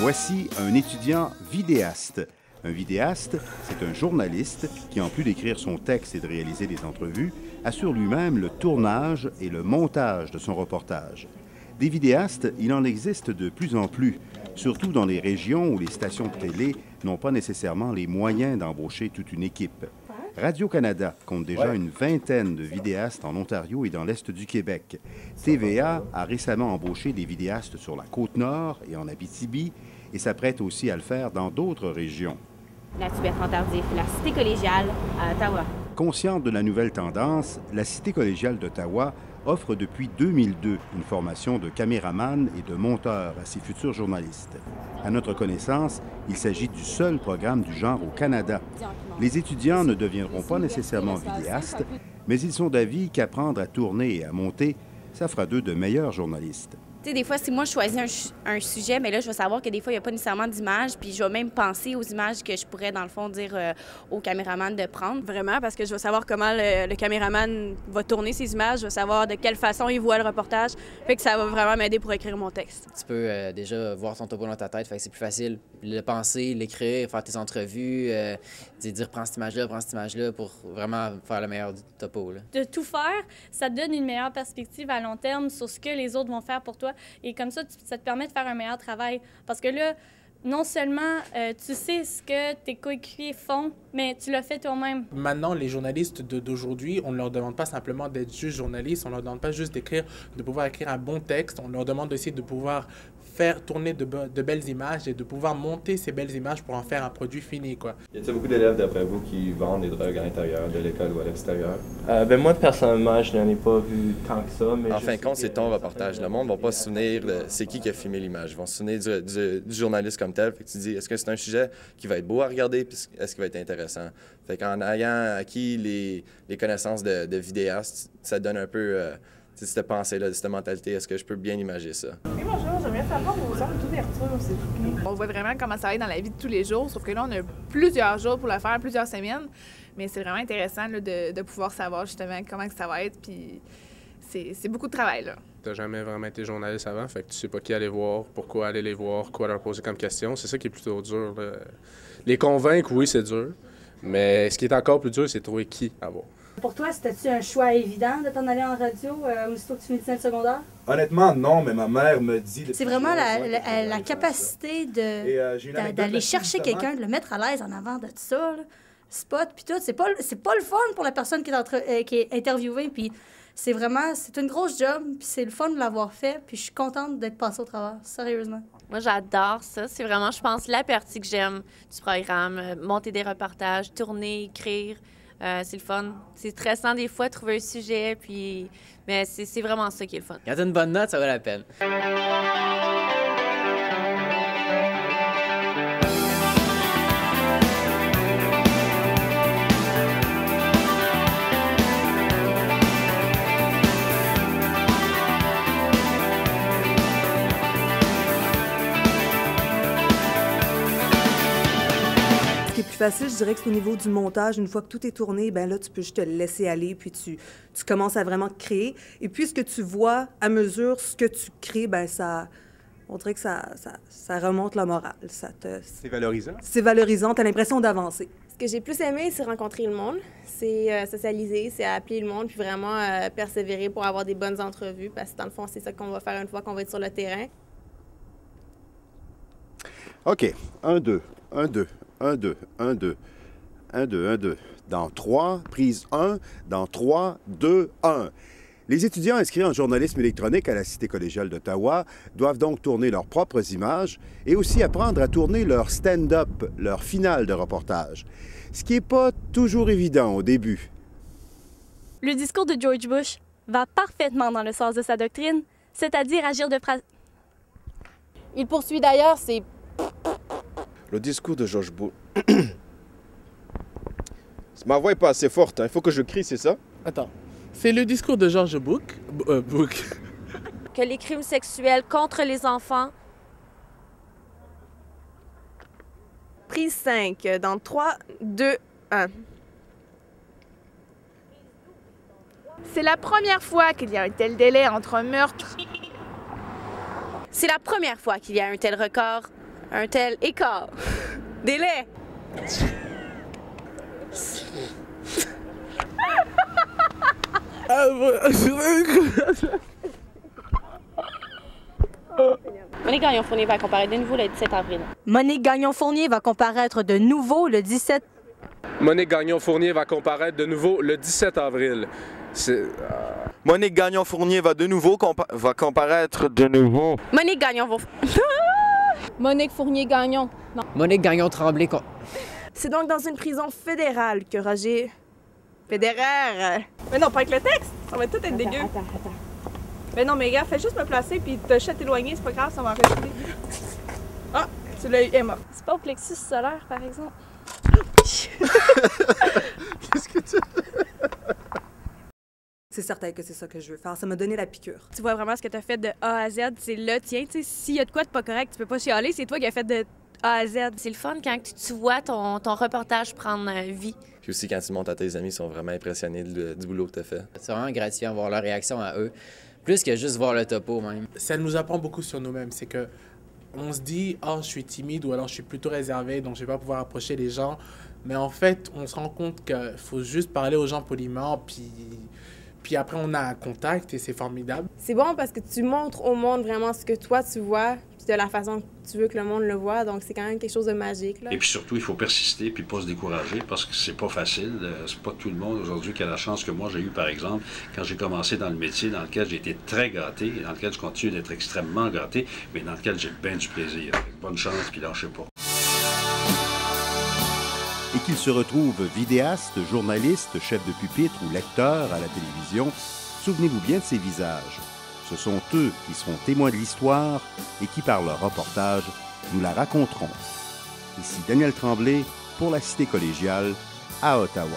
Voici un étudiant vidéaste. Un vidéaste, c'est un journaliste qui, en plus d'écrire son texte et de réaliser des entrevues, assure lui-même le tournage et le montage de son reportage. Des vidéastes, il en existe de plus en plus, surtout dans les régions où les stations de télé n'ont pas nécessairement les moyens d'embaucher toute une équipe. Radio-Canada compte déjà une vingtaine de vidéastes en Ontario et dans l'Est du Québec. TVA a récemment embauché des vidéastes sur la Côte-Nord et en Abitibi et s'apprête aussi à le faire dans d'autres régions. Mathieu Bertrand-Tardif, la Cité collégiale à Ottawa. Consciente de la nouvelle tendance, la Cité collégiale d'Ottawa offre depuis 2002 une formation de caméraman et de monteur à ses futurs journalistes. À notre connaissance, il s'agit du seul programme du genre au Canada. Les étudiants ne deviendront pas nécessairement vidéastes, mais ils sont d'avis qu'apprendre à tourner et à monter, ça fera d'eux de meilleurs journalistes. Tu sais, des fois, si moi je choisis un sujet, mais là, je vais savoir que des fois, il n'y a pas nécessairement d'images, puis je vais même penser aux images que je pourrais, dans le fond, dire au caméraman de prendre. Vraiment, parce que je vais savoir comment le caméraman va tourner ses images, je vais savoir de quelle façon il voit le reportage, fait que ça va vraiment m'aider pour écrire mon texte. Tu peux déjà voir ton topo dans ta tête, fait que c'est plus facile. Le penser, l'écrire, faire tes entrevues, dire prends cette image-là pour vraiment faire le meilleur du topo. Là. De tout faire, ça te donne une meilleure perspective à long terme sur ce que les autres vont faire pour toi. Et comme ça, ça te permet de faire un meilleur travail. Parce que là, non seulement tu sais ce que tes coéquipiers font, mais tu le fais toi-même. Maintenant, les journalistes d'aujourd'hui, on ne leur demande pas simplement d'être juste journalistes, on ne leur demande pas juste d'écrire, de pouvoir écrire un bon texte, on leur demande aussi de pouvoir faire tourner de belles images et de pouvoir monter ces belles images pour en faire un produit fini, quoi. Y a-t-il beaucoup d'élèves, d'après vous, qui vendent des drogues à l'intérieur de l'école ou à l'extérieur? Moi, personnellement, je n'en ai pas vu tant que ça. Mais en fin de compte, c'est ton reportage. Le monde ne va pas se souvenir de c'est qui a filmé l'image. Ils vont se souvenir du journaliste comme tel. Fait que tu dis, est-ce que c'est un sujet qui va être beau à regarder, puis est-ce qu'il va être intéressant? Fait qu'en ayant acquis les connaissances de vidéaste, ça donne un peu cette pensée-là, cette mentalité. Est-ce que je peux bien imager ça? Oui, bonjour, j'aimerais savoir vos heures d'ouverture, s'il vous plaît. On voit vraiment comment ça va être dans la vie de tous les jours, sauf que là, on a plusieurs jours pour le faire, plusieurs semaines. Mais c'est vraiment intéressant là, de pouvoir savoir justement comment que ça va être, puis c'est beaucoup de travail, là. T'as jamais vraiment été journaliste avant, fait que tu sais pas qui aller voir, pourquoi aller les voir, quoi leur poser comme question. C'est ça qui est plutôt dur, là. Les convaincre, oui, c'est dur. Mais ce qui est encore plus dur, c'est de trouver qui à voir. Pour toi, c'était-tu un choix évident de t'en aller en radio aussitôt que tu finissais le secondaire? Honnêtement, non, mais ma mère me dit... C'est vraiment la capacité d'aller chercher quelqu'un, de le mettre à l'aise en avant de tout ça, là. Spot, puis tout. C'est pas le fun pour la personne qui est interviewée, puis c'est une grosse job, puis c'est le fun de l'avoir fait, puis je suis contente d'être passée au travers, sérieusement. Moi, j'adore ça. C'est vraiment, je pense, la partie que j'aime du programme. Monter des reportages, tourner, écrire. C'est le fun. C'est stressant des fois, trouver un sujet, mais c'est vraiment ça qui est le fun. Quand t'as une bonne note, ça vaut la peine. Ce qui est plus facile, je dirais que c'est au niveau du montage. Une fois que tout est tourné, ben là, tu peux juste te laisser aller, puis tu commences à vraiment créer. Et puis, ce que tu vois à mesure, ce que tu crées, ben on dirait que ça remonte la morale. C'est valorisant? C'est valorisant, tu as l'impression d'avancer. Ce que j'ai plus aimé, c'est rencontrer le monde, c'est socialiser, c'est appeler le monde, puis vraiment persévérer pour avoir des bonnes entrevues, parce que dans le fond, c'est ça qu'on va faire une fois qu'on va être sur le terrain. OK. 1, 2, 1, 2. 1, 2, 1, 2, 1, 2, 1, 2. Dans 3, prise 1. Dans 3, 2, 1. Les étudiants inscrits en journalisme électronique à la Cité collégiale d'Ottawa doivent donc tourner leurs propres images et aussi apprendre à tourner leur stand-up, leur finale de reportage. Ce qui n'est pas toujours évident au début. Le discours de George Bush va parfaitement dans le sens de sa doctrine, c'est-à-dire agir de façon... Il poursuit d'ailleurs ses... Le discours de George Bush. Ma voix n'est pas assez forte, hein. Il faut que je crie, c'est ça? Attends. C'est le discours de George Bush. Que les crimes sexuels contre les enfants... Prise 5, dans 3, 2, 1. C'est la première fois qu'il y a un tel délai entre un meurtre... C'est la première fois qu'il y a un tel record un tel écart. Délai. Monique Gagnon-Fournier va comparaître de nouveau le 17 avril. Monique Gagnon-Fournier va comparaître de nouveau le 17... Monique Gagnon-Fournier va comparaître de nouveau le 17 avril. Monique Gagnon-Fournier va de nouveau comparaître de nouveau. Monique Gagnon... Monique Fournier-Gagnon. Non. Monique Gagnon-Tremblay. C'est donc dans une prison fédérale que Roger... Fédéraire. Mais non, pas avec le texte. Ça va tout être dégueu. Attends. Mais non, mais gars, fais juste me placer puis te jeter éloigné, c'est pas grave, ça va en rester. Ah, tu l'as eu, Emma. C'est pas au plexus solaire, par exemple. Qu'est-ce que tu... C'est certain que c'est ça que je veux faire. Ça m'a donné la piqûre. Tu vois vraiment ce que tu as fait de A à Z, c'est le tien. Tu sais, s'il y a de quoi de pas correct, tu peux pas chialer, c'est toi qui as fait de A à Z. C'est le fun quand tu vois ton reportage prendre vie. Puis aussi, quand tu montes à tes amis, ils sont vraiment impressionnés du boulot que tu as fait. C'est vraiment gratifiant de voir leur réaction à eux, plus que juste voir le topo même. Ça nous apprend beaucoup sur nous-mêmes. C'est que on se dit « Ah, je suis timide » ou alors « Je suis plutôt réservé, donc je vais pas pouvoir approcher les gens ». Mais en fait, on se rend compte qu'il faut juste parler aux gens poliment, puis après, on a un contact et c'est formidable. C'est bon parce que tu montres au monde vraiment ce que toi, tu vois, puis de la façon que tu veux que le monde le voit. Donc, c'est quand même quelque chose de magique, là. Et puis surtout, il faut persister puis pas se décourager parce que c'est pas facile. C'est pas tout le monde aujourd'hui qui a la chance que moi j'ai eu, par exemple, quand j'ai commencé dans le métier dans lequel j'ai été très gâté et dans lequel je continue d'être extrêmement gâté, mais dans lequel j'ai bien du plaisir. Bonne chance puis lâchez pas. Et qu'ils se retrouvent vidéastes, journalistes, chefs de pupitre ou lecteurs à la télévision, souvenez-vous bien de ces visages. Ce sont eux qui seront témoins de l'histoire et qui, par leur reportage, nous la raconteront. Ici Daniel Tremblay pour la Cité collégiale à Ottawa.